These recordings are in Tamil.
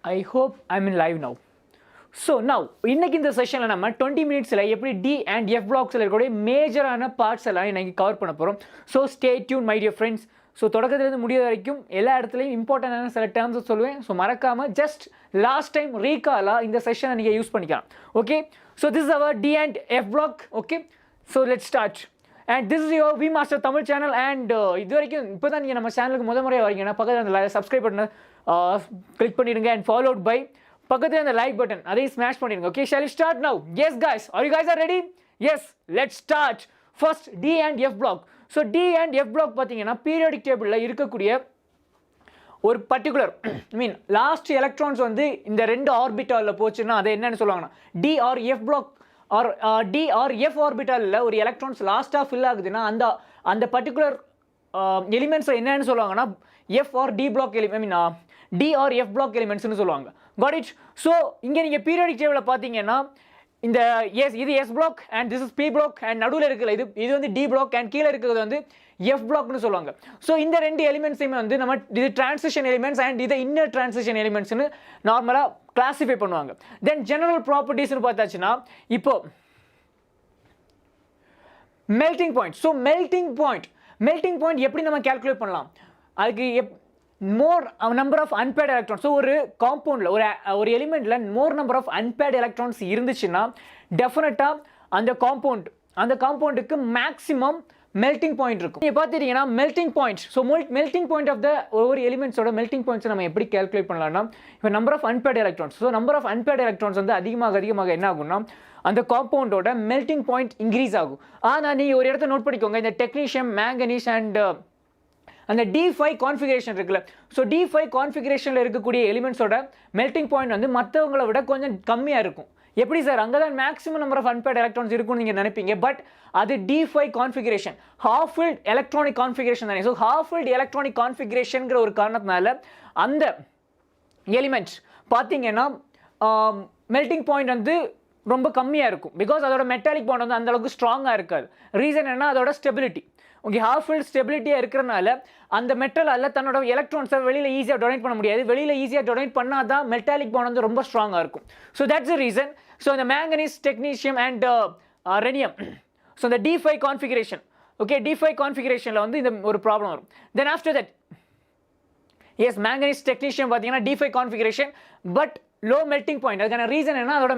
I hope I'm in live now. So now இன்னைக்கு இந்த செஷனில் நம்ம 20 மினிட்ஸில் எப்படி டி அண்ட் எஃப் பிளாக்ஸில் இருக்கக்கூடிய மேஜரான பார்ட்ஸ் எல்லாம் இன்னைக்கு கவர் பண்ண போகிறோம். So stay tuned my dear friends. So தொடக்கத்துலேருந்து முடிய வரைக்கும் எல்லா இடத்துலையும் இம்பார்ட்டண்டான சில டேர்ம்ஸ் சொல்லுவேன். ஸோ மறக்காமல் ஜஸ்ட் லாஸ்ட் டைம் ரீகாலாக இந்த செஷனை நீங்கள் யூஸ் பண்ணிக்கலாம். Okay, so this is our d and F block. Okay, so let's start. And this is your V master Tamil channel. And இது வரைக்கும் இப்போ தான் நீங்கள் நம்ம சேனலுக்கு முறையாக வரீங்கன்னா பக்கத்தில் அந்த சப்ஸ்கிரைப் பண்ண கிளிக் பண்ணிடுங்க. அண்ட் ஃபாலோட் பை பக்கத்தில் அந்த லைக் பட்டன் அதையும் ஸ்மாஷ் பண்ணிடுங்க. Okay, shall we start now? Yes guys, are you guys are ready? Yes, let's start. First d and F block. So d and F block பார்த்தீங்கன்னா பீரியாடிக் டேபிளில் இருக்கக்கூடிய ஒரு பர்டிகுலர் மீன் லாஸ்ட் எலக்ட்ரான்ஸ் வந்து இந்த ரெண்டு ஆர்பிட்டாலில் போச்சுன்னா அதை என்னன்னு சொல்லுவாங்கன்னா D or F block or D or F ஆர்பிட்டாலில் ஒரு எலக்ட்ரான்ஸ் லாஸ்ட்டாக ஃபில் ஆகுதுன்னா அந்த பர்டிகுலர் எலிமெண்ட்ஸை என்னன்னு சொல்லுவாங்கன்னா F R D black mean D or F black எலிமெண்ட்ஸ்னு சொல்லுவாங்க. God it? ஸோ இங்கே நீங்கள் பீரியாடிக் டேபிளில் பார்த்தீங்கன்னா இந்த இது s block and this is p block and நடுவில் இருக்குல்ல இது வந்து டி பிளாக் அண்ட் கீழே இருக்கிறது வந்து எஃப் பிளாக்னு சொல்லுவாங்க. ஸோ இந்த ரெண்டு எலிமெண்ட்ஸையுமே வந்து நம்ம இது டிரான்சிஷன் எலிமெண்ட்ஸ் அண்ட் இதை இன்னர் டிரான்சிஷன் எலிமெண்ட்ஸ்னு நார்மலாக கிளாஸிஃபை பண்ணுவாங்க. தென் ஜெனரல் ப்ராப்பர்ட்டிஸ்னு பார்த்தாச்சுன்னா இப்போ melting point. So melting point எப்படி நம்ம கேல்குலேட் பண்ணலாம்? அதுக்கு more number of unpaired electrons. So ஒரு காம்பவுண்டில் ஒரு எலிமெண்ட்டில் more number of unpaired electrons இருந்துச்சுன்னா டெஃபினட்டாக அந்த காம்பவுண்டுக்கு மேக்ஸிமம் மெல்டிங் பாயிண்ட் இருக்கும். நீங்கள் பார்த்துட்டீங்கன்னா melting point. So melting point of the ஒவ்வொரு எலிமெண்ட்ஸோட மெல்டிங் பாயிண்ட்ஸ் நம்ம எப்படி கேல்குலேட் பண்ணலாம்னா இப்போ number of unpaired electrons. So number of unpaired electrons வந்து அதிகமாக என்ன ஆகும்னா அந்த காம்பவுண்டோட மெல்டிங் பாயிண்ட் இன்க்ரீஸ் ஆகும். ஆனால் நீங்கள் ஒரு இடத்த நோட் பண்ணிக்கோங்க, இந்த டெக்னீஷியம் மேங்கனீஸ் அண்ட் அந்த D5 கான்ஃபிகரேஷன் இருக்குல்ல, ஸோ D5 கான்ஃபிகரேஷனில் இருக்கக்கூடிய எலிமெண்ட்ஸோட மெல்டிங் பாயிண்ட் வந்து மற்றவங்களை விட கொஞ்சம் கம்மியாக இருக்கும். எப்படி சார்? அங்கே தான் maximum number of unpaired electrons இருக்கும்னு நீங்கள் நினைப்பீங்க. பட் அது D5 configuration half filled electronic configuration தானே. ஸோ ஹாஃப் ஃபில்ட் எலக்ட்ரானிக் கான்ஃபிகரேஷன்ங்கிற ஒரு காரணத்தினால அந்த எலிமெண்ட்ஸ் பார்த்தீங்கன்னா மெல்டிங் பாயிண்ட் வந்து ரொம்ப கம்மியாக இருக்கும். பிகாஸ் அதோட மெட்டாலிக் பாண்ட் வந்து அந்தளவுக்கு ஸ்ட்ராங்காக இருக்காது. ரீசன் என்ன? அதோட ஸ்டெபிலிட்டி. ஓகே, ஹாஃப் ஃபீல்ட் ஸ்டெபிலிட்டியாக இருக்கிறனால அந்த மெட்டலால் தன்னோட எலக்ட்ரான்ஸை வெளியில் ஈஸியாக டொனேட் பண்ண முடியாது. வெளியில் ஈஸியாக டொனேட் பண்ணால் தான் மெட்டாலிக் பாண்ட் வந்து ரொம்ப ஸ்ட்ராங்காக இருக்கும். So that's the reason. So இந்த manganese, technetium and rhenium, so இந்த D5 கான்ஃபிகரேஷன், ஓகே, D5 கான்ஃபிகரேஷனில் வந்து இந்த ஒரு ப்ராப்ளம் வரும். Then after that yes manganese, technetium பார்த்தீங்கன்னா D5 configuration but low melting point. அதுக்கான ரீசன் என்ன? அதோட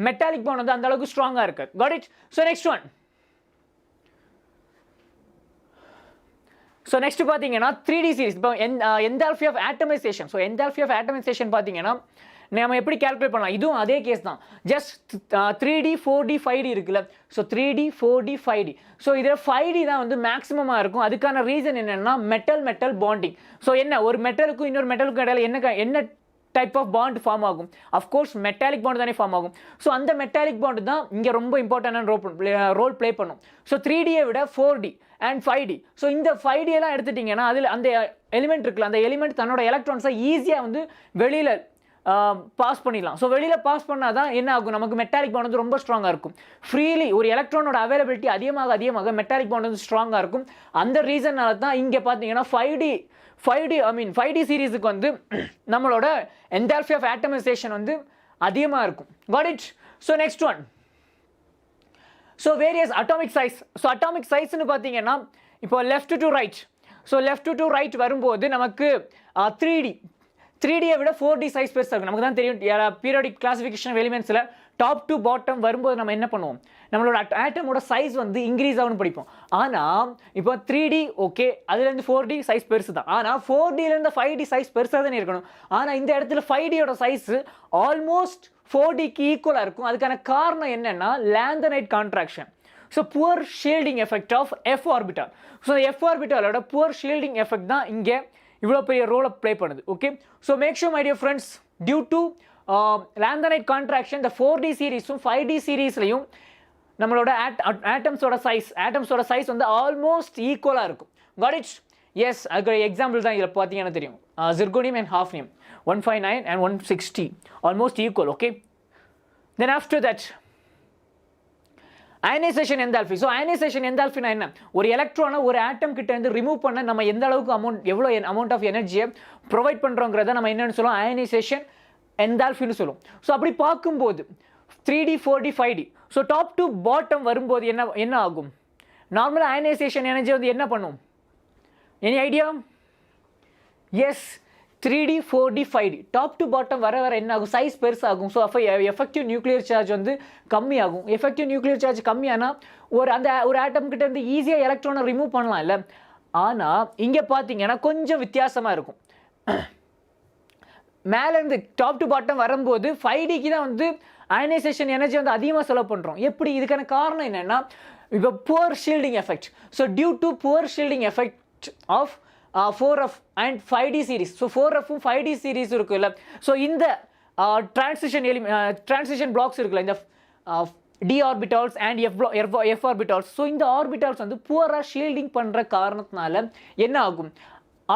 மெட்டாலிக் பாண்ட் வந்து அந்த அளவுக்கு ஸ்ட்ராங்காக இருக்காது. Got it? So next one. So next பார்த்தீங்கன்னா 3D சீரிஸ். இப்போ enthalpy of atomisation. So enthalpy of atomisation பார்த்தீங்கன்னா நம்ம எப்படி கேல்குலேட் பண்ணலாம்? இதுவும் அதே கேஸ் தான். ஜஸ்ட் 3D 4D 5D இருக்குல்ல, so 3D 4D 5D. So இதில் 5D தான் வந்து மேக்ஸிமமாக இருக்கும். அதுக்கான ரீசன் என்னென்னா மெட்டல் பாண்டிங். ஸோ என்ன, ஒரு மெட்டலுக்கும் இன்னொரு மெட்டலுக்கும் இடையில என்ன டைப் ஆஃப் பாண்ட் ஃபார்ம் ஆகும்? அஃப்கோர்ஸ் மெட்டாலிக் பாண்ட் தானே ஃபார்ம் ஆகும். ஸோ அந்த மெட்டாலிக் பாண்ட் தான் இங்கே ரொம்ப இம்பார்ட்டன்டான ரோல் ப்ளே பண்ணும். ஸோ 3Dயை விட 4D அண்ட் 5D. ஸோ இந்த 5D எல்லாம் எடுத்துட்டிங்கன்னா அதில் அந்த எலிமெண்ட் இருக்குல்ல, அந்த எலிமெண்ட் தன்னோட எலக்ட்ரான்ஸை ஈஸியாக வந்து வெளியில் பாஸ் பண்ணிடலாம். ஸோ வெளியில் பாஸ் பண்ணால் தான் என்ன ஆகும்? நமக்கு மெட்டாலிக் பாண்ட் வந்து ரொம்ப ஸ்ட்ராங்காக இருக்கும். ஃப்ரீலி ஒரு எலக்ட்ரானோட அவைலபிலிட்டி அதிகமாக மெட்டாலிக் பாண்ட் வந்து ஸ்ட்ராங்காக இருக்கும். அந்த ரீசனால தான் இங்கே பார்த்தீங்கன்னா 5D சீரீஸுக்கு வந்து நம்மளோட என்தால்பி ஆஃப் ஆட்டமைசேஷன் வந்து அதிகமாக இருக்கும். Got it? So next one. So various atomic size. So atomic சைஸ்ன்னு பார்த்தீங்கன்னா இப்போ left to right. So left to right வரும்போது நமக்கு 3Dயை விட 4D சைஸ் பெருசாக இருக்கும். நமக்கு தான் தெரியும் பீரியாடிக் கிளாசிஃபிகேஷன் ஆஃப் எலிமெண்ட்ஸில் டாப் டு பாட்டம் வரும்போது நம்ம என்ன பண்ணுவோம்? நம்மளோட ஆட்டமோட சைஸ் வந்து இன்க்ரீஸ் ஆகும்னு படிப்போம். ஆனால் இப்போ 3D ஓகே, அதுலேருந்து 4D சைஸ் பெருசு தான். ஆனால் 4Dலேருந்து 5D சைஸ் பெருசாக தானே இருக்கணும். ஆனால் இந்த இடத்துல 5Dயோட சைஸ் ஆல்மோஸ்ட் 4Dக்கு ஈக்குவலாக இருக்கும். அதுக்கான காரணம் என்னென்னா lanthanide contraction. So poor shielding effect of F orbital. So F ஆர்பிட்டாலோட புவர் ஷீல்டிங் எஃபெக்ட் தான் இங்கே இவ்வளோ பெரிய ரோலை ப்ளே பண்ணுது. Okay, so make sure my dear friends, due to lanthanide contraction இந்த 4D சீரீஸும் 5D சீரீஸ்லையும் நம்மளோட ஆட்டம்ஸோட சைஸ் வந்து ஆல்மோஸ்ட் ஈக்குவலாக இருக்கும். Got it? எஸ், அதுக்கு எக்ஸாம்பிள் தான் இதில் பார்த்தீங்கன்னா தெரியும். Zirconium and hafnium 159 and 160 almost equal. Okay, then after that ionisation enthalpy. So ionisation என்தால்பினா என்ன? ஒரு எலக்ட்ரானை ஒரு ஆட்டம் கிட்ட இருந்து ரிமூவ் பண்ண நம்ம எந்த அளவுக்கு எவ்வளோ அமௌண்ட் ஆஃப் எனர்ஜியை ப்ரொவைட் பண்ணுறோங்கிறத நம்ம என்னென்னு சொல்லுவோம்? அயனைசேஷன் என்தால்ஃபின்னு சொல்லுவோம். ஸோ அப்படி பார்க்கும்போது 3D 4D 5D, so top to bottom வரும்போது என்ன ஆகும்? நார்மலாக அயனைசேஷன் எனர்ஜி வந்து என்ன பண்ணும்? Any idea? Yes, 3D 4D 5D top to bottom வர என்ன ஆகும்? சைஸ் பெருசாகும். ஸோ அப்போ எஃபெக்டிவ் நியூக்ளியர் சார்ஜ் வந்து கம்மியாகும். எஃபெக்டிவ் நியூக்ளியர் சார்ஜ் கம்மியானால் ஒரு ஆட்டம் கிட்ட இருந்து ஈஸியாக எலக்ட்ரானை ரிமூவ் பண்ணலாம் இல்லை? ஆனால் இங்கே பார்த்தீங்கன்னா கொஞ்சம் வித்தியாசமாக இருக்கும். மேலேருந்து டாப் டு பாட்டம் வரும்போது 5Dக்கு தான் வந்து அயனைசேஷன் எனர்ஜி வந்து அதிகமாக செலவு பண்ணுறோம். எப்படி? இதுக்கான காரணம் என்னென்னா இப்போ poor shielding effect. So due to poor shielding effect of 4F and 5D series. So 4Fும் 5D series இருக்குல்ல, ஸோ இந்த transition blocks இருக்குல்ல, இந்த d orbitals and f orbitals. So இந்த ஆர்பிட்டால்ஸ் வந்து புவராக ஷீல்டிங் பண்ணுற காரணத்தினால என்ன ஆகும்?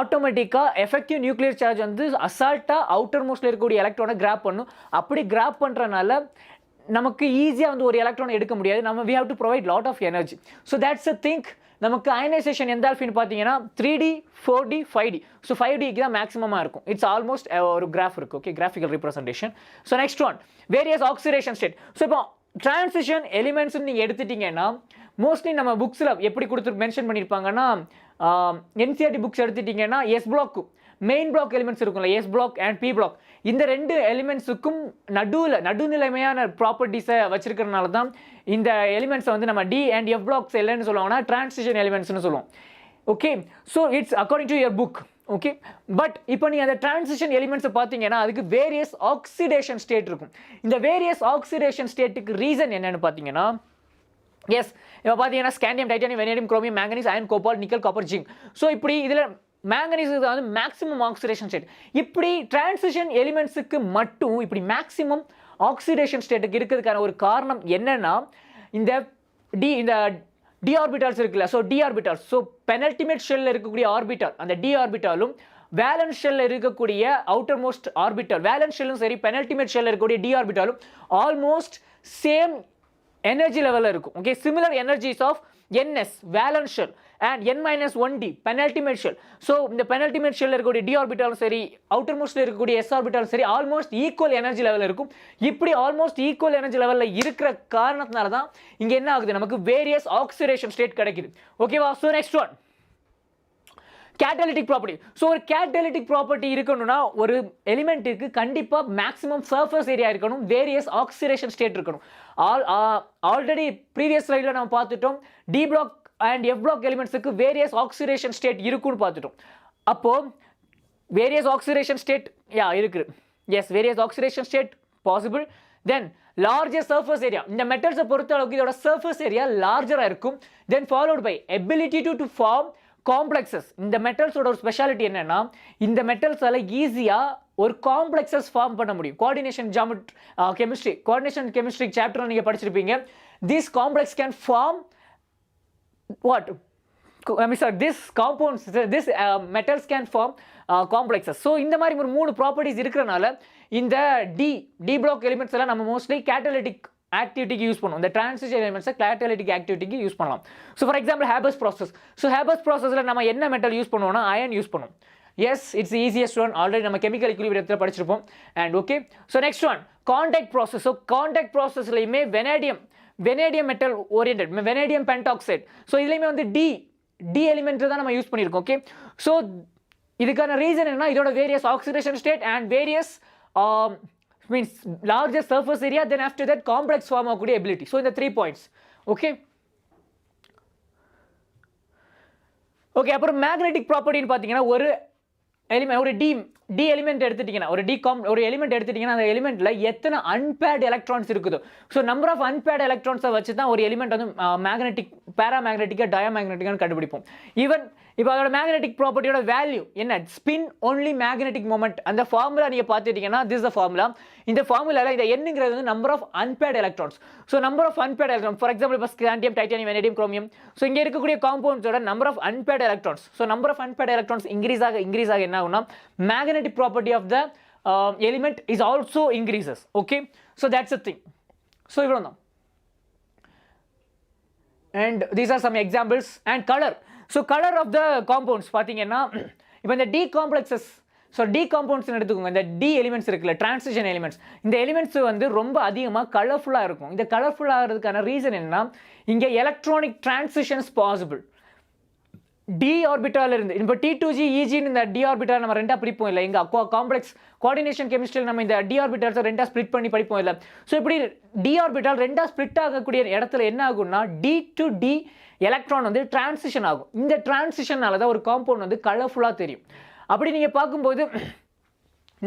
ஆட்டோமேட்டிக்காக எஃபெக்டிவ் நியூக்ளியர் சார்ஜ் வந்து அசால்ட்டாக அவுட்டர் மோஸ்ட்டில் இருக்கக்கூடிய எலக்ட்ரானை கிராப் பண்ணும். அப்படி கிராப் பண்ணுறனால நமக்கு ஈஸியாக வந்து ஒரு எலக்ட்ரானை எடுக்க முடியாது. நம்ம we have to provide lot of energy. So that's the thing. நமக்கு அயனைசேஷன் எந்தால்ஃபின்னு பார்த்தீங்கன்னா 3D 4D 5D. ஸோ 5Dக்கு தான் மேக்ஸிமமாக இருக்கும். இட்ஸ் ஆல்மோஸ்ட் ஒரு கிராஃப் இருக்குது. ஓகே, கிராஃபிக்கல் representation. So next one, various oxidation state. So இப்போ டிரான்சிஷன் எலிமெண்ட்ஸ்னு நீங்கள் எடுத்துட்டிங்கன்னா மோஸ்ட்லி நம்ம புக்ஸில் எப்படி மென்ஷன் பண்ணியிருப்பாங்கன்னா, NCERT புக்ஸ் எடுத்துட்டிங்கன்னா எஸ் பிளாக்கு மெயின் பிளாக் எலிமெண்ட்ஸ் இருக்கும்ல, S block and P block, இந்த ரெண்டு எலிமெண்ட்ஸுக்கும் நடுநிலைமையான ப்ராப்பர்ட்டிஸை வச்சிருக்கிறதுனால தான் இந்த எலிமெண்ட்ஸை வந்து நம்ம டி அண்ட் எஃப் பிளாக்ஸ் இல்லைன்னு சொல்லுவாங்கன்னா டிரான்சிஷன் எலிமெண்ட்ஸ்னு சொல்லுவோம். Okay, so it's according to your book. Okay, but இப்போ நீங்கள் அந்த டிரான்சிஷன் எலிமெண்ட்ஸை பார்த்தீங்கன்னா அதுக்கு வேரியஸ் ஆக்சிடேஷன் ஸ்டேட் இருக்கும். இந்த வேரியஸ் ஆக்சிடேஷன் ஸ்டேட்டுக்கு ரீசன் என்னன்னு பார்த்தீங்கன்னா, எஸ் இப்போ பார்த்தீங்கன்னா scandium, titanium, vanadium, chromium, manganese, iron, cobalt, nickel, copper, zinc. So இப்படி இதில் மேங்கனீஸ் வந்து மேக்ஸிமம் ஆக்சிடேஷன் ஸ்டேட். இப்படி டிரான்சிஷன் எலிமெண்ட்ஸுக்கு மட்டும் இப்படி மேக்ஸிமம் ஆக்சிடேஷன் ஸ்டேட்டுக்கு இருக்கிறதுக்கான ஒரு காரணம் என்னன்னா, இந்த டி ஆர்பிட்டால்ஸ் இருக்குல்ல, so D orbitals, so penultimate ஷெல்லில் இருக்கக்கூடிய ஆர்பிட்டால், அந்த டி ஆர்பிட்டாலும் வேலன்ஸ் ஷெல்லில் இருக்கக்கூடிய அவுட்டர் மோஸ்ட் ஆர்பிட்டால், வேலன்ஸ் ஷெல்லும் சரி பெனல்டிமேட் ஷெல்லில் இருக்கக்கூடிய டி ஆர்பிட்டாலும் ஆல்மோஸ்ட் சேம் எனர்ஜி லெவலில் இருக்கும். Okay, similar energies of NS valence shell and N-1D penultimate shell. So இந்த பெனல்டிமேட் ஷெல்லில் இருக்கக்கூடிய டி ஆர்பிட்டாலும் சரி அவுட்டர் மோஸ்ட்டில் இருக்கக்கூடிய எஸ் ஆர்பிட்டாலும் சரி ஆல்மோஸ்ட் ஈக்குவல் எனர்ஜி லெவலில் இருக்கும். இப்படி ஆல்மோஸ்ட் ஈக்குவல் எனர்ஜி லெவலில் இருக்கிற காரணத்தினால தான் இங்கே என்ன ஆகுது, நமக்கு வேரியஸ் ஆக்சிடேஷன் ஸ்டேட் கிடைக்குது. ஓகேவா? So next one, catalytic property. So ஒரு கேட்டலிட்டிக் ப்ராப்பர்ட்டி இருக்கணும்னா ஒரு எலிமெண்ட்டுக்கு கண்டிப்பாக மேக்ஸிமம் சர்ஃபேஸ் ஏரியா இருக்கணும், வேரியஸ் ஆக்சிடேஷன் ஸ்டேட் இருக்கணும். ஆல்ரெடி ப்ரீவியஸ் ஸ்லைடில் நம்ம பார்த்துட்டோம், D block and F block எலிமெண்ட்ஸுக்கு வேரியஸ் ஆக்சிடேஷன் ஸ்டேட் இருக்குன்னு பார்த்துட்டோம். அப்போது வேரியஸ் ஆக்சிடேஷன் ஸ்டேட் இருக்குது. Yes, various oxidation state possible. Then larger surface area, இந்த மெட்டல்ஸை பொறுத்த அளவுக்கு இதோட சர்ஃபேஸ் ஏரியா லார்ஜராக இருக்கும். Then followed by ability to form complexes. இந்த மெட்டல்ஸோட ஒரு ஸ்பெஷாலிட்டி என்னன்னா, இந்த மெட்டல்ஸால் ஈஸியாக ஒரு காம்ப்ளெக்ஸஸ் ஃபார்ம் பண்ண முடியும். கோஆர்டினேஷன் கெமிஸ்ட்ரி சாப்டர் நீங்கள் படிச்சிருப்பீங்க. This complex can form what this compounds, this metals can form complexes. So இந்த மாதிரி ஒரு மூணு ப்ராப்பர்ட்டிஸ் இருக்கிறனால இந்த டி பிளாக் எலிமெண்ட்ஸ் எல்லாம் நம்ம மோஸ்ட்லி கேட்டலிட்டிக் ஆக்டிவிட்டிக்கு யூஸ் பண்ணுவோம். இந்த டிரான்சிஷன் எலிமெண்ட்ஸை கேட்டலிட்டிக் ஆக்டிவிட்டிக்கு யூஸ் பண்ணலாம். So for example Haber's process. So Haber's ப்ராசஸில் நம்ம என்ன மெட்டல் யூஸ் பண்ணுவோம்னா அயன் யூஸ் பண்ணுவோம். Yes, it's easiest one. Already நம்ம கெமிக்கல் இக்குலிபிரியத்தில் படிச்சிருப்போம். And okay, so next one contact process. So contact ப்ராசஸ்லையுமே vanadium metal orient, vanadium pentoxide. So இதுலேயுமே வந்து டி எலிமெண்ட் தான் நம்ம யூஸ் பண்ணியிருக்கோம். ஓகே, ஸோ இதுக்கான ரீசன் என்ன, இதோட various oxidation state and various means larger surface area, then after that complex form ஆகக்கூடிய எபிலிட்டி. ஸோ இந்த 3 பாயிண்ட்ஸ். ஓகே, அப்புறம் மேக்னெட்டிக் ப்ராப்பர்ட்டின்னு பார்த்தீங்கன்னா ஒரு எலிமெண்ட் எடுத்துட்டீங்கன்னா ஒரு எலிமெண்ட் எடுத்துட்டீங்கன்னா அந்த எலிமெண்ட்ல எத்தனை அன்பேர்ட் எலக்ட்ரான்ஸ் இருக்குதோ, ஸோ நம்பர் ஆஃப் அன்பேர்ட் எலக்ட்ரான்ஸை வச்சு தான் ஒரு எலிமெண்ட் வந்து மேக்னெட்டிக், பேராமேக்னெட்டிக்கா, டயாமேக்னெட்டிக்கான்னு கண்டுபிடிப்போம். ஈவன் இப்போ அதோட மேக்னெட்டிக் ப்ராப்பர்ட்டியோட வேல்யூ என்ன, ஸ்பின் ஒன்லி மேக்னெட்டிக் மொமெண்ட். அந்த ஃபார்முலா நீங்கள் பார்த்துட்டீங்கன்னா திஸ் த ஃபார்முலா. இந்த ஃபார்முலாவில் இந்த எண்ணுங்கிறது வந்து number of unpaired electrons. So number of unpaired electron, for example இப்போ scandium, titanium, vanadium, chromium. So இங்கே இருக்கக்கூடிய காம்பவுண்ட்ஸோட number of unpaired electrons. So number of unpaired electrons increase ஆக என்ன ஆகும்னா magnetic property of the element is also increases. Okay, so that's the thing. So இவ்வளவுதான். And these are some examples. And color. So color of the compounds பாத்தீங்கன்னா இப்போ இந்த D complexes ஸோ டி காம்பவுண்ட்ஸ்னு எடுத்துக்கோங்க. இந்த டி எலிமெண்ட்ஸ் இருக்குல்ல, டிரான்சிஷன் எலிமெண்ட்ஸ், இந்த எலிமெண்ட்ஸ் வந்து ரொம்ப அதிகமாக கலர்ஃபுல்லாக இருக்கும். இந்த கலர்ஃபுல்லாக ஆகிறதுக்கான ரீசன் என்னன்னா, இங்கே electronic transitions possible. D orbital இருந்து இப்போ T2G EGன்னு இந்த டி ஆர்பிட்டால் நம்ம ரெண்டாக பிரிப்போம் இல்லை, எங்கள் காம்ப்ளெக்ஸ் கோஆர்டினேஷன் கெமிஸ்ட்ரியில் நம்ம இந்த டி ஆர்பிட்டால்ஸை ரெண்டாக ஸ்ப்ளிட் பண்ணி படிப்போம் இல்லை. ஸோ இப்படி டி ஆர்பிட்டால் ரெண்டாக ஸ்ப்ளிட் ஆகக்கூடிய இடத்துல என்ன ஆகும்னா, டி டு டி எலக்ட்ரான் வந்து டிரான்சிஷன் ஆகும். இந்த டிரான்சிஷனால தான் ஒரு காம்பவுண்ட் வந்து கலர்ஃபுல்லாக தெரியும். அப்படி நீங்கள் பார்க்கும்போது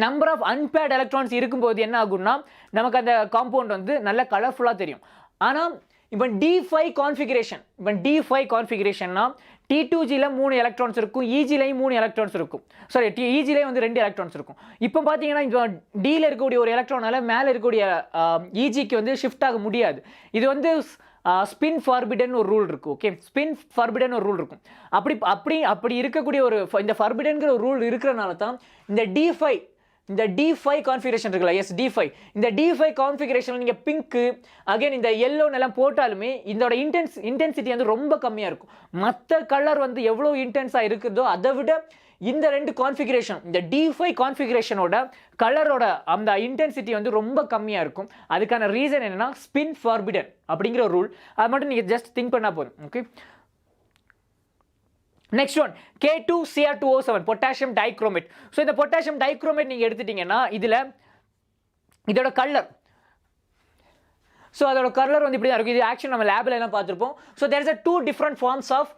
நம்பர் ஆஃப் அன்பேர்ட் எலக்ட்ரான்ஸ் இருக்கும்போது என்ன ஆகும்னா, நமக்கு அந்த காம்பவுண்ட் வந்து நல்ல கலர்ஃபுல்லாக தெரியும். ஆனால் இப்போ D5 கான்ஃபிகரேஷன், இப்போ D5 கான்ஃபிகரேஷன்னா T2Gல 3 எலக்ட்ரான்ஸ் இருக்கும், EGலையும் 3 எலக்ட்ரான்ஸ் இருக்கும். சாரி, EGலையும் வந்து 2 எலக்ட்ரான்ஸ் இருக்கும். இப்போ பார்த்தீங்கன்னா இப்போ Dல இருக்கக்கூடிய ஒரு எலக்ட்ரானால மேலே இருக்கக்கூடிய EGக்கு வந்து ஷிஃப்ட் ஆக முடியாது. இது வந்து ஸ்பின் ஃபார்பிடன் ஒரு ரூல் இருக்குது. ஓகே, ஸ்பின் ஃபார்பிடன் ஒரு ரூல் இருக்கும். அப்படி இருக்கக்கூடிய ஒரு இந்த ஃபார்பிடன்கிற ஒரு ரூல் இருக்கிறனால தான் இந்த D5 கான்ஃபிகரேஷன் இருக்குல்ல, எஸ் D5, இந்த D5 கான்ஃபிகரேஷனில் நீங்கள் பிங்க்கு அகைன் இந்த எல்லோன்னெல்லாம் போட்டாலுமே இதோட இன்டென்சிட்டி வந்து ரொம்ப கம்மியாக இருக்கும். மற்ற கலர் வந்து எவ்வளோ இன்டென்ஸாக இருக்குதோ அதை விட இந்த ரெண்டு கான்ஃபிகரேஷன், இந்த D5 கான்ஃபிகரேஷனோட கலரோட அந்த இன்டென்சிட்டி வந்து ரொம்ப கம்மியாக இருக்கும். அதுக்கான ரீசன் என்னன்னா, ஸ்பின் ஃபார்பிடன் அப்படிங்கிற ஒரு ரூல். அது மட்டும் நீங்கள் ஜஸ்ட் திங்க் பண்ணால் போதும். Okay, next one K2Cr2O7 potassium dichromate. So இந்த பொட்டாசியம் டைக்ரோமேட் நீங்கள் எடுத்துட்டீங்கன்னா இதோட கலர், ஸோ அதோட கலர் வந்து இப்படி தான் இருக்கும். இது ஆக்சுவலி நம்ம லேபில் எல்லாம் பார்த்துருப்போம். So there is 2 different forms of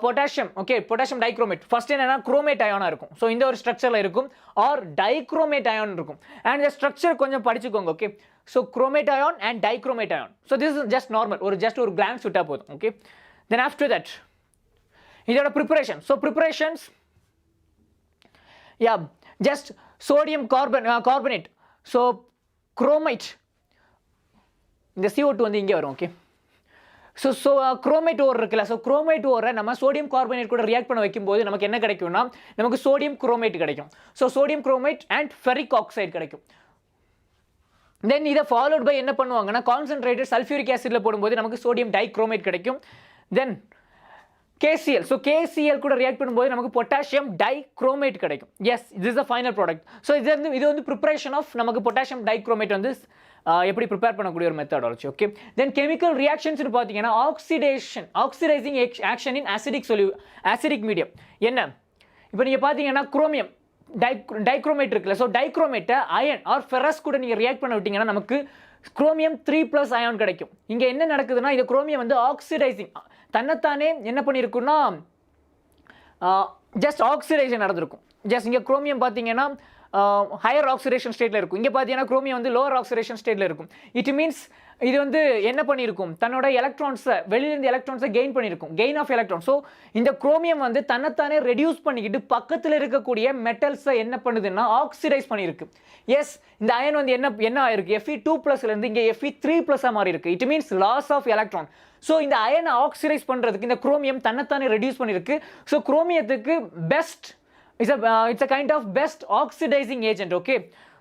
potassium. Okay, potassium dichromate. First என்னன்னா குரோமேட் அயானாக இருக்கும். ஸோ இந்த ஒரு ஸ்ட்ரக்சரில் இருக்கும், ஆர் டைக்ரோமேட் அயான் இருக்கும். அண்ட் இந்த ஸ்ட்ரக்சர் கொஞ்சம் படிச்சுக்கோங்க. Okay, so chromate ion and dichromate ion. So this is just normal, ஒரு கிளான்ஸ் விட்டால் போதும். ஓகே, தென் ஆஃப்டர் தட் இதோட preparation. So preparations, yeah, just sodium carbonate, so chromite, இந்த CO2 வந்து இங்கே வரும். ஓகே, ஸோ குரோமேட் ஓர் இருக்குல்ல, ஸோ குரோமேட் ஓரை நம்ம சோடியம் கார்பனேட் கூட ரியாக்ட் பண்ண வைக்கும்போது நமக்கு என்ன கிடைக்கும்னா, நமக்கு சோடியம் குரோமேட் கிடைக்கும். So sodium chromate and ferric oxide கிடைக்கும். தென் இதை ஃபாலோட் பை என்ன பண்ணுவாங்கன்னா, கான்சென்ட்ரேட்டட் சல்ஃபியூரிக் ஆசிட்ல போடும்போது நமக்கு சோடியம் டைக்ரோமேட் கிடைக்கும். தென் KCl, ஸோ KCl கூட ரியாக்ட் பண்ணும்போது நமக்கு பொட்டாசியம் டைக்ரோமேட் கிடைக்கும். Yes, this is the final product. So இது வந்து ப்ரிப்பரேஷன் ஆஃப் நமக்கு பொட்டாசியம் டைக்ரோமேட் வந்து எப்படி ப்ரிப்பேர் பண்ணக்கூடிய ஒரு மெத்தடாலஜி. ஓகே, தென் கெமிக்கல் ரியாக்ஷன்ஸ்னு பார்த்தீங்கன்னா oxidising action in acidic medium. என்ன, இப்போ நீங்கள் பார்த்தீங்கன்னா குரோமியம் டைக்ரோமேட் இருக்குல்ல, ஸோ டைக்ரோமேட்டை அயன் ஆர் ஃபெரஸ் கூட நீங்கள் ரியாக்ட் பண்ண விட்டீங்கன்னா நமக்கு குரோமியம் 3+ அயான் கிடைக்கும். இங்கே என்ன நடக்குதுன்னா, இந்த குரோமியம் வந்து ஆக்சிடைசிங் தன்னைத்தானே என்ன பண்ணியிருக்குன்னா, ஜஸ்ட் ஆக்சிடேஷன் நடந்திருக்கும். ஜஸ்ட் இங்கே குரோமியம் பார்த்தீங்கன்னா ஹையர் ஆக்சிடேஷன் ஸ்டேட்டில் இருக்கும். இங்கே பார்த்தீங்கன்னா குரோமியம் வந்து லோவர் ஆக்சிடேஷன் ஸ்டேட்டில் இருக்கும். இட் மீன்ஸ் இது வந்து என்ன பண்ணியிருக்கும், தன்னோட எலக்ட்ரான்ஸை வெளியிலேருந்து எலக்ட்ரான்ஸை கெயின் பண்ணியிருக்கும், கெயின் ஆஃப் எலக்ட்ரான். ஸோ இந்த குரோமியம் வந்து தன்னைத்தானே ரெடியூஸ் பண்ணிக்கிட்டு பக்கத்தில் இருக்கக்கூடிய மெட்டல்ஸை என்ன பண்ணுதுன்னா ஆக்சிடைஸ் பண்ணியிருக்கு. எஸ், இந்த அயன் வந்து என்ன ஆயிருக்கு, Fe2+லேருந்து இங்கே Fe3+ மாறி இருக்கு. It means loss of electron. So இந்த அயனை ஆக்சிடைஸ் பண்ணுறதுக்கு இந்த குரோமியம் தன்னைத்தானே ரெடியூஸ் பண்ணியிருக்கு. ஸோ குரோமியத்துக்கு best it's a kind of best oxidizing agent. Okay,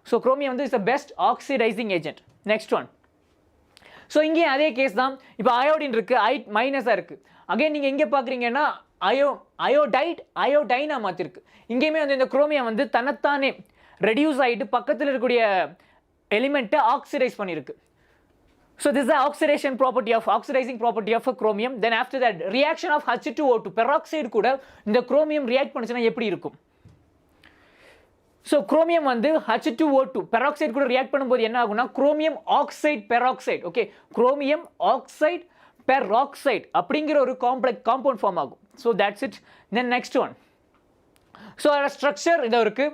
so chromium is the best oxidizing agent. Next one, so இங்கே அதே கேஸ் தான். இப்போ அயோடின் இருக்கு, மைனஸாக இருக்கு. அகைன் நீங்கள் எங்கே பார்க்குறீங்கன்னா அயோடைனாக மாற்றிருக்கு. இங்கேயுமே வந்து இந்த குரோமியம் வந்து தன்னைத்தானே ரெடியூஸ் ஆகிட்டு பக்கத்தில் இருக்கக்கூடிய எலிமெண்ட்டை ஆக்சிடைஸ் பண்ணியிருக்கு. So this is the oxidizing property of a chromium. Then after that, reaction of H2O2 peroxide கூட இந்த குரோமியம் ரியாக்ட் பண்ணுச்சுன்னா எப்படி இருக்கும்? ஸோ குரோமியம் வந்து H2O2 பெராக்சைடு கூட ரியாக்ட் பண்ணும்போது என்ன ஆகும்னா, chromium oxide peroxide. Okay, chromium oxide peroxide அப்படிங்கிற ஒரு காம்பவுண்ட் ஃபார்ம் ஆகும். So that's it. Then next one, so அதோட ஸ்ட்ரக்சர் இதோ இருக்கு.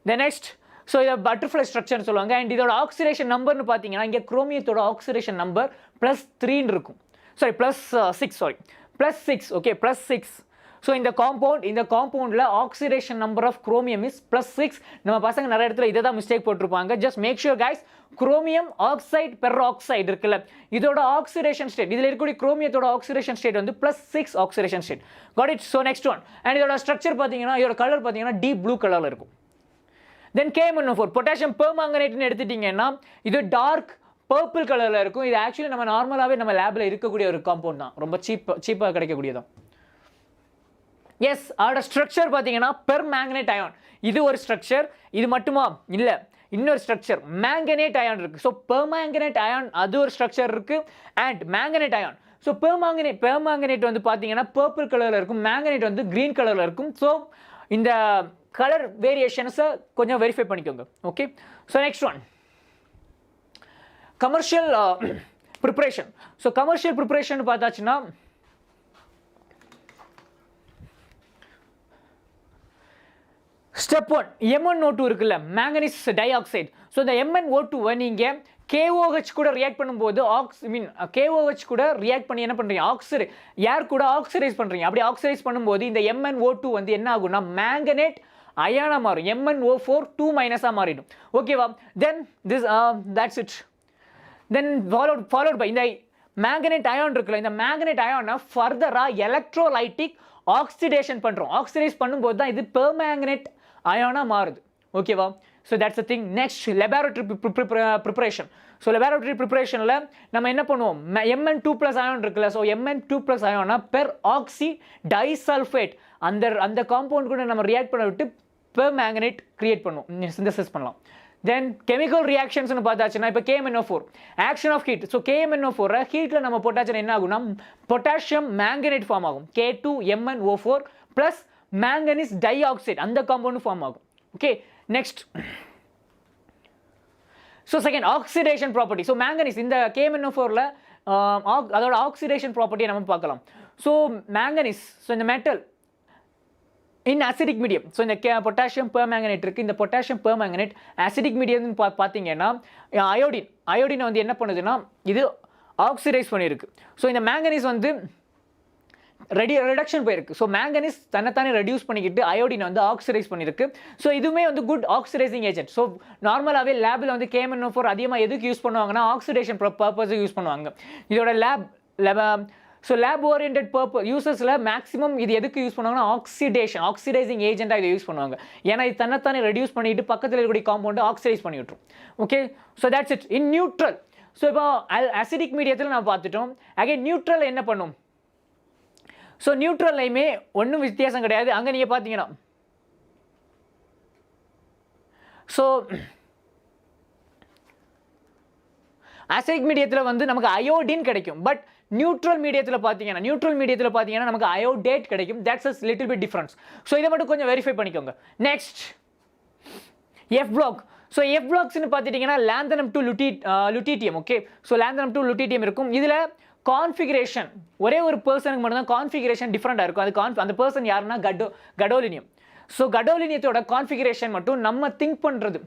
தென் நெக்ஸ்ட், ஸோ இதை பட்டர்ஃப்ளை ஸ்ட்ரக்சர்னு சொல்லுவாங்க. அண்ட் இதோட ஆக்சிடேஷன் நம்பர்னு பார்த்தீங்கன்னா, இங்கே குரோமியத்தோட ஆக்சிடேஷன் நம்பர் +3 இருக்கும். சாரி +6. ஓகே, +6. ஸோ இந்த காம்பவுண்டில் oxidation number of chromium is +6. நம்ம பசங்க நிறைய இடத்துல இதை தான் மிஸ்டேக் போட்டிருப்பாங்க. Just make sure guys, chromium oxide peroxide இருக்குல்ல, இதோட ஆக்சிடேஷன் ஸ்டேட், இதில் இருக்கக்கூடிய குரோமியத்தோட ஆக்சிடேஷன் ஸ்டேட் வந்து +6 oxidation state. God it. So next one, and இதோட ஸ்ட்ரக்சர் பார்த்தீங்கன்னா, இதோட கலர் பார்த்தீங்கன்னா டீப் ப்ளூ கலரில் இருக்கும். தென் K-4 பொட்டாசியம் பெர்மாங்கனேட்னு எடுத்துட்டீங்கன்னா இது டார்க் பர்பிள் கலரில் இருக்கும். இது ஆக்சுவலி நம்ம நார்மலாகவே நம்ம லேபில் இருக்கக்கூடிய ஒரு காம்பவுண்ட் தான், ரொம்ப சீப்பாக கிடைக்கக்கூடியதான். எஸ், அதோட ஸ்ட்ரக்சர் பார்த்தீங்கன்னா பெர்மேங்கனேட் அயான். இது ஒரு ஸ்ட்ரக்சர். இது மட்டுமா இல்லை, இன்னொரு ஸ்ட்ரக்சர் மேங்கனேட் அயான் இருக்குது. ஸோ பெர்மேங்கனேட் அயான் அது ஒரு ஸ்ட்ரக்சர் இருக்குது. And manganate ion. So permanganate வந்து பார்த்தீங்கன்னா பர்பிள் கலரில் இருக்கும், மேங்கனேட் வந்து க்ரீன் கலரில் இருக்கும். ஸோ இந்த கலர் வேரியேஷன்ஸை கொஞ்சம் வெரிஃபை பண்ணிக்கோங்க. Okay, so next one commercial preparation. So commercial preparation பார்த்தாச்சுன்னா ஸ்டெப் 1 MnO2 இருக்குல்ல, மேங்கனீஸ் டை ஆக்சைடு. ஸோ இந்த MnO2வை நீங்கள் KOH கூட ரியாக்ட் பண்ணும்போது KOH கூட ரியாக்ட் பண்ணி என்ன பண்ணுறீங்க, ஏர் கூட ஆக்சிடைஸ் பண்ணுறீங்க. அப்படி ஆக்சிடைஸ் பண்ணும்போது இந்த MnO2 வந்து என்ன ஆகும்னா மேங்கனேட் அயானா மாறும், MnO4 2- மாறிடும். ஓகேவா? தென் that's it. Then followed by இந்த மேங்கனேட் அயான் இருக்குல்ல, இந்த மேங்கனேட் அயானை ஃபர்தராக எலக்ட்ரோலைட்டிக் ஆக்சிடேஷன் பண்ணுறோம். ஆக்சிடைஸ் பண்ணும்போது தான் இது பெர்மேங்கனேட் அயானா மாறுது. ஓகேவா? So that's a thing. Next laboratory preparation. So laboratory ப்ரிப்பரேஷனில் நம்ம என்ன பண்ணுவோம், Mn2+ அயான் இருக்குல்ல, ஸோ Mn2+ அயானா பெர் ஆக்சி டைசல்ஃபேட் அந்த காம்பவுண்ட் கூட நம்ம ரியாக்ட் பண்ண விட்டு பெர்மேங்கனேட் கிரியேட் பண்ணுவோம், சிந்தசிஸ் பண்ணலாம். தென் கெமிக்கல் ரியாக்ஷன்ஸ்னு பார்த்தாச்சுன்னா இப்போ KMnO4 action of heat. So KMnO4 ஹீட்டில் நம்ம போட்டாச்சுன்னா என்ன ஆகும்னா பொட்டாசியம் மேங்கனேட் ஃபார்ம் ஆகும், K2MnO4 plus manganese di oxide அந்த காம்பவுண்ட் ஃபார்ம் ஆகும். Okay, next so second oxidation property. So manganese இந்த KMnO4ல அதோட ஆக்சிடேஷன் ப்ராப்பர்ட்டியை நம்ம பார்க்கலாம். ஸோ மேங்கனீஸ், ஸோ இந்த மெட்டல் இன் அசிடிக் மீடியம். ஸோ இந்த பொட்டாசியம் பெர்மேங்கனேட் இருக்குது, இந்த பொட்டாசியம் பெர்மேங்கனேட் அசிடிக் மீடியம்னு பார்த்தீங்கன்னா அயோடினை வந்து என்ன பண்ணுதுன்னா இது ஆக்சிடைஸ் பண்ணியிருக்கு. ஸோ இந்த மேங்கனீஸ் வந்து ரிடக்ஷன் போயிருக்கு. ஸோ மேங்கனீஸ் தன்னைத்தானே ரெடியூஸ் பண்ணிக்கிட்டு அயோடினை வந்து ஆக்சிடைஸ் பண்ணியிருக்கு. ஸோ இதுவுமே வந்து குட் ஆக்சிடைசிங் ஏஜென்ட். ஸோ நார்மலாகவே லேபில் வந்து KMnO4 அதிகமாக எதுக்கு யூஸ் பண்ணுவாங்கன்னா ஆக்சிடேஷன் பர்பஸுக்கு யூஸ் பண்ணுவாங்க. இதோட ஸோ லேப் ஓரியன்ட் பர்பஸ் யூசஸில் மேக்ஸிமம் இது எதுக்கு யூஸ் பண்ணுவாங்கன்னா ஆக்சிடைசிங் ஏஜென்ட்டாக இதை யூஸ் பண்ணுவாங்க. ஏன்னா இது தன்னைத்தானே ரெடியூஸ் பண்ணிட்டு பக்கத்தில் இருக்கக்கூடிய காம்பவுண்டை ஆக்சிடைஸ் பண்ணி விட்டுரும். Okay, so that's it. In neutral, so இப்போ அசிடிக் மீடியத்தில் நான் பார்த்துட்டோம். அகைன் நியூட்ரல் என்ன பண்ணும், ஸோ நியூட்ரல்லையுமே ஒன்றும் வித்தியாசம் கிடையாது. அங்கே நீங்கள் பார்த்தீங்கன்னா ஸோ அசிடிக் மீடியத்தில் வந்து நமக்கு அயோடின் கிடைக்கும். பட் நியூட்ரல் மீடியத்தில் பார்த்தீங்கன்னா நமக்கு அயோடேட் கிடைக்கும். That's a little bit difference. So இதை மட்டும் கொஞ்சம் வெரிஃபை பண்ணிக்கோங்க. Next F-block. ஸோ F-blocks பார்த்துட்டிங்கன்னா lanthanum to lutetium. Okay, so lanthanum to lutetium இருக்கும். இதில் கான்ஃபிகரேஷன் ஒரே ஒரு பர்சனுக்கு மட்டும்தான் கான்ஃபிகரேஷன் டிஃப்ரெண்டாக இருக்கும். அந்த பர்சன் யாருன்னா கடோலினியம். ஸோ கடோலினியத்தோட கான்ஃபிகரேஷன் மட்டும் நம்ம திங்க் பண்ணுறது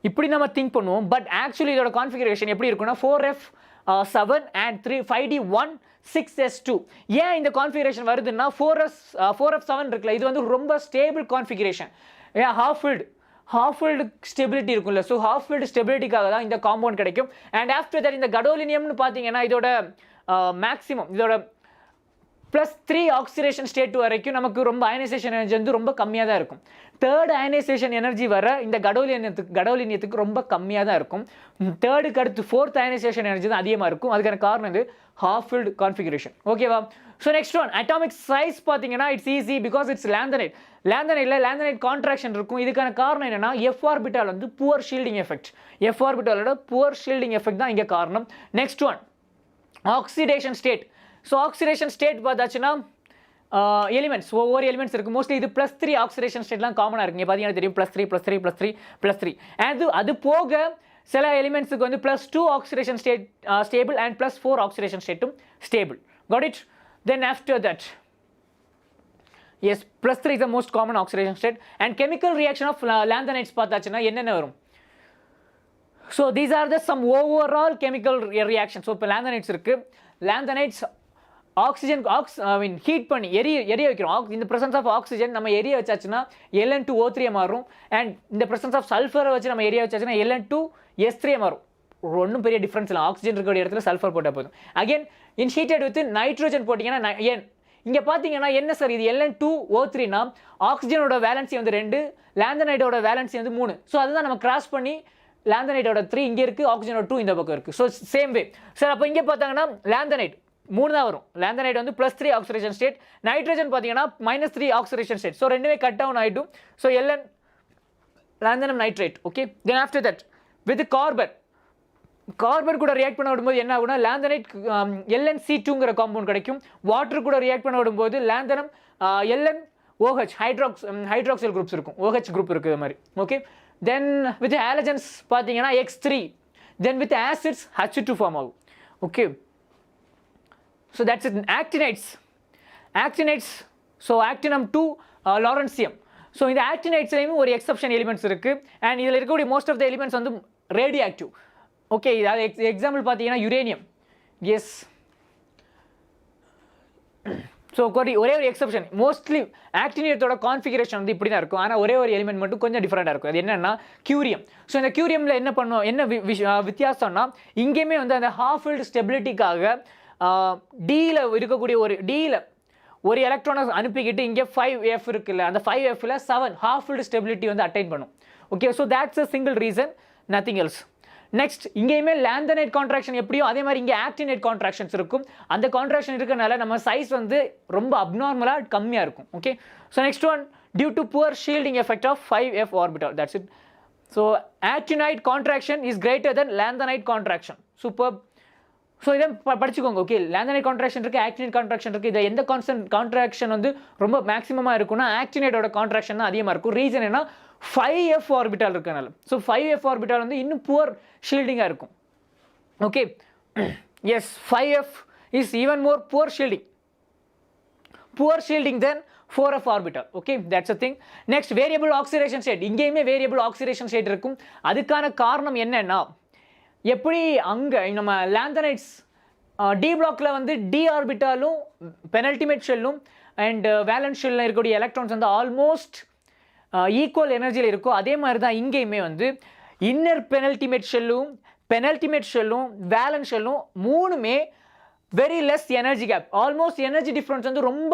இப்படி நம்ம திங்க் பண்ணுவோம். பட் ஆக்சுவலி இதோட கான்ஃபிகரேஷன் எப்படி இருக்குன்னா 4f7 and 5d1 6s2. ஏன் இந்த கான்ஃபிகரேஷன் வருதுன்னா 4f7 இருக்குல்ல, இது வந்து ரொம்ப ஸ்டேபிள் கான்ஃபிகரேஷன். ஏன் ஹாஃப் ஃபில்டு ஸ்டெபிலிட்டி இருக்கும்ல, ஸோ ஹாஃப் ஃபில்டு ஸ்டெபிலிட்டிக்காக தான் இந்த காம்பவுண்ட் கிடைக்கும். அண்ட் ஆஃப்டர் தட் இந்த கடோலினியம்னு பார்த்தீங்கன்னா இதோட மேக்ஸிமம் இதோட +3 ஆக்சிடேஷன் ஸ்டேட் வரைக்கும் நமக்கு ரொம்ப அயனைசேஷன் எனர்ஜி வந்து ரொம்ப கம்மியாக தான் இருக்கும். தேர்ட் அயனைசேஷன் எனர்ஜி வர இந்த கடோலினியத்துக்கு ரொம்ப கம்மியாக தான் இருக்கும். தேர்டுக்கு அடுத்து ஃபோர்த் அயனைசேஷன் எனர்ஜி தான் அதிகமாக இருக்கும். அதுக்கான காரணம் இது ஹாஃப் ஃபில்டு கான்ஃபிகரேஷன். ஓகேவா? So next one atomic size பார்த்தீங்கன்னா it's easy because it's lanthanide contraction இருக்கும். இதுக்கான காரணம் என்னன்னா எஃப் ஆர்பிட்டால் வந்து புவர் ஷீல்டிங் எஃபெக்ட். எஃப் ஆர்பிட்டாலோட புவர் ஷீல்டிங் எஃபெக்ட் தான் இங்கே காரணம். Next one oxidation state. So oxidation state பார்த்தாச்சுன்னா எலிமெண்ட்ஸ் ஒவ்வொரு எலிமெண்ட்ஸ் இருக்குது. மோஸ்ட்லி இது +3 ஆக்சிடேஷன் ஸ்டேட்லாம் காமனாக இருக்குங்க. பார்த்தீங்கன்னா தெரியும் +3 அது போக சில எலிமெண்ட்ஸுக்கு வந்து +2 oxidation state stable and +4 oxidation ஸ்டேட்டும் stable. Got it? Then after that, yes, +3 is the most common oxidation state. And chemical reaction of lanthanides பார்த்தாச்சுன்னா என்னென்ன வரும்? So these are the some overall chemical reactions. So இப்போ lanthanides இருக்கு. lanthanides ஹீட் பண்ணி எரிய வைக்கிறோம். இந்த presence of oxygen நம்ம எரிய வச்சாச்சுன்னா Ln2O3 மாறும். அண்ட் இந்த presence of sulfur வச்சு நம்ம எரிய வச்சாச்சுன்னா Ln2S3 மாறும். ஒன்றும் பெரிய டிஃப்ரென்ஸ் இல்லை. ஆக்சிஜன் இருக்கக்கூடிய இடத்துல சல்ஃபர் போட்டால் போதும். Again in heated with nitrogen போட்டிங்கன்னா இங்கே பார்த்தீங்கன்னா என்ன சார் இது Ln2O3னா ஆக்சிஜனோட வேலன்சி வந்து 2, லாந்தனைடோட வேலன்சி வந்து 3. ஸோ அதுதான் நம்ம கிராஸ் பண்ணி லாந்தனைடோட 3 இங்கே இருக்குது, ஆக்சிஜனோட 2 இந்த பக்கம் இருக்குது. So same way sir. அப்போ இங்கே பார்த்தாங்கன்னா லாந்தனைட் 3 தான் வரும். லாந்தனைட் வந்து +3 ஆக்சிடேஷன் ஸ்டேட், நைட்ரஜன் பார்த்தீங்கன்னா -3 ஆக்சிடேஷன் ஸ்டேட். ஸோ ரெண்டுமே கட் டவுன் ஆகிடும். So Ln lanthanum nitrate. Okay, then after that with carbon கூட ரியாக்ட் பண்ண விடும்போது என்ன ஆகும்னா லாந்தனைட் LnC2ங்கிற காம்பவுண்ட் கிடைக்கும். வாட்டர் கூட ரியாக்ட் பண்ண விடும்போது லாந்தனம் LnOH ஹைட்ராக்சில் குரூப்ஸ் இருக்கும், OH குரூப் இருக்குது மாதிரி. ஓகே, தென் வித் ஹாலஜன்ஸ் பார்த்தீங்கன்னா X3, then with acids H2 form ஆகும். Okay, so that's it. Actinides so actinium 2 lawrencium. So இந்த ஆக்டினைட்ஸ்லையும் ஒரு எக்ஸப்ஷன் எலிமெண்ட்ஸ் இருக்குது. அண்ட் இதில் இருக்கக்கூடிய மோஸ்ட் ஆஃப் த எலிமெண்ட்ஸ் வந்து ரேடியோ ஆக்டிவ். ஓகே, அது எக்ஸாம்பிள் பார்த்தீங்கன்னா யுரேனியம். எஸ், ஸோ ஒரே ஒரு எக்ஸப்ஷன், மோஸ்ட்லி ஆக்டினேட்டோட கான்ஃபிகரேஷன் வந்து இப்படி தான் இருக்கும். ஆனால் ஒரே ஒரு எலிமெண்ட் மட்டும் கொஞ்சம் டிஃப்ரெண்டாக இருக்கும். அது என்னென்னா கியூரியம். ஸோ இந்த கியூரியமில் என்ன பண்ணுவோம், என்ன வித்தியாசம்னா இங்கேயுமே வந்து அந்த ஹாஃப் ஃபீல்டு ஸ்டெபிலிட்டிக்காக டியில் இருக்கக்கூடிய ஒரு எலக்ட்ரானை அனுப்பிக்கிட்டு இங்கே 5f இருக்குல்ல, அந்த 5fல 7 ஹாஃப் ஃபீல்டு ஸ்டெபிலிட்டி வந்து அட்டைன் பண்ணும். Okay, so that's a single reason, nothing else. Next, இங்கேயுமே லாந்தனைட் கான்ட்ராக்ஷன் எப்படியோ அதே மாதிரி இங்கே ஆக்டினைட் கான்ட்ராக்ஷன்ஸ் இருக்கும். அந்த கான்ட்ராக்ஷன் இருக்கிறனால நம்ம சைஸ் வந்து ரொம்ப அப்நார்மலாக கம்மியாக இருக்கும். Okay, so next one, due to poor shielding effect of 5f orbital. That's it. So actinide contraction is greater then lanthanide contraction. Super. So இதை படிச்சுக்கோங்க. ஓகே, லாந்தனைட் கான்ட்ராக்ஷன் இருக்குது, ஆக்டினைட் கான்ட்ராக்ஷன் இருக்குது. இதை எந்த கான்ட்ராக்ஷன் வந்து ரொம்ப மேக்ஸிமமாக இருக்குன்னா ஆக்டினைட்டோட கான்ட்ராக்ஷன் தான் அதிகமாக இருக்கும். ரீசன் என்ன, 5f ஆர்பிட்டால் இருக்கனால. ஸோ 5f ஆர்பிட்டால் வந்து இன்னும் புவர் ஷீல்டிங்காக இருக்கும். Okay, yes, 5f is even more poor shielding than 4f orbital. Okay, that's a thing. Next, variable oxidation state. இங்கேயுமே வேரியபிள் ஆக்சிடேஷன் ஸ்டேட் இருக்கும். அதுக்கான காரணம் என்னன்னா, எப்படி அங்கே நம்ம லாந்தனைட்ஸ் டி பிளாக்கில் வந்து டி ஆர்பிட்டாலும் பெனல்டிமேட் ஷெல்லும் அண்ட் வேலன்ஸ் ஷெல்லில் இருக்கக்கூடிய எலக்ட்ரான்ஸ் வந்து ஆல்மோஸ்ட் ஈக்குவல் எனர்ஜியில் இருக்கும். அதே மாதிரி தான் இங்கேயுமே வந்து இன்னர் பெனல்டிமேட் ஷெல்லும் வேலன்ஸ் ஷெல்லும் மூணுமே very less energy gap. Almost energy difference வந்து ரொம்ப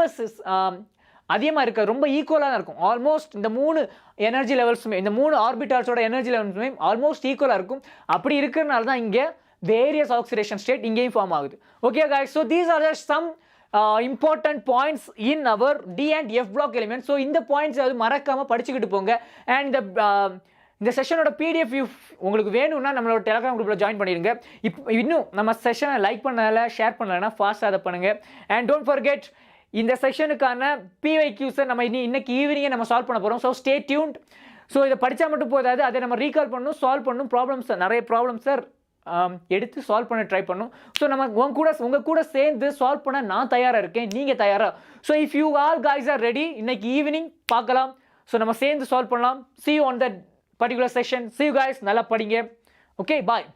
அதிகமாக இருக்காது, ரொம்ப ஈக்குவலாக தான் இருக்கும். ஆல்மோஸ்ட் இந்த 3 எனர்ஜி லெவல்ஸுமே, இந்த 3 ஆர்பிட்டால்ஸோட எனர்ஜி லெவல்ஸுமே ஆல்மோஸ்ட் ஈக்குவலாக இருக்கும். அப்படி இருக்கிறனால தான் இங்கே வேரியஸ் ஆக்சிடேஷன் ஸ்டேட் இங்கேயும் ஃபார்ம் ஆகுது. Okay guys, so these are just some important points in our D and F block elements. So இந்த பாயிண்ட்ஸ் அது மறக்காமல் படிச்சுக்கிட்டு போங்க. அண்ட் இந்த செஷனோட PDF உங்களுக்கு வேணும்னா நம்மளோட டெலிகிராம் குரூப்பில் ஜாயின் பண்ணிடுங்க. இன்னும் நம்ம செஷனை லைக் பண்ணல, ஷேர் பண்ணலைன்னா ஃபாஸ்ட்டாக அதை பண்ணுங்கள். அண்ட் டோன்ட் ஃபர்கெட், இந்த செஷனுக்கான PYQஸை நம்ம இன்னைக்கு ஈவினிங்கே நம்ம சால்வ் பண்ண போகிறோம். So stay tuned. ஸோ இதை படித்தா மட்டும் போதாது, அதை நம்ம ரீகால் பண்ணணும், சால்வ் பண்ணணும். நிறைய ப்ராப்ளம்ஸை எடுத்து சால்வ் பண்ண ட்ரை பண்ணும். ஸோ நம்ம உங்கள் கூட சேர்ந்து சால்வ் பண்ண நான் தயாராக இருக்கேன், நீங்கள் தயாராக. So if you all guys are ready, இன்னைக்கு ஈவினிங் பார்க்கலாம். ஸோ நம்ம சேர்ந்து சால்வ் பண்ணலாம். see you on that particular session. see you guys, நல்லா படிங்க. ஓகே, பாய்.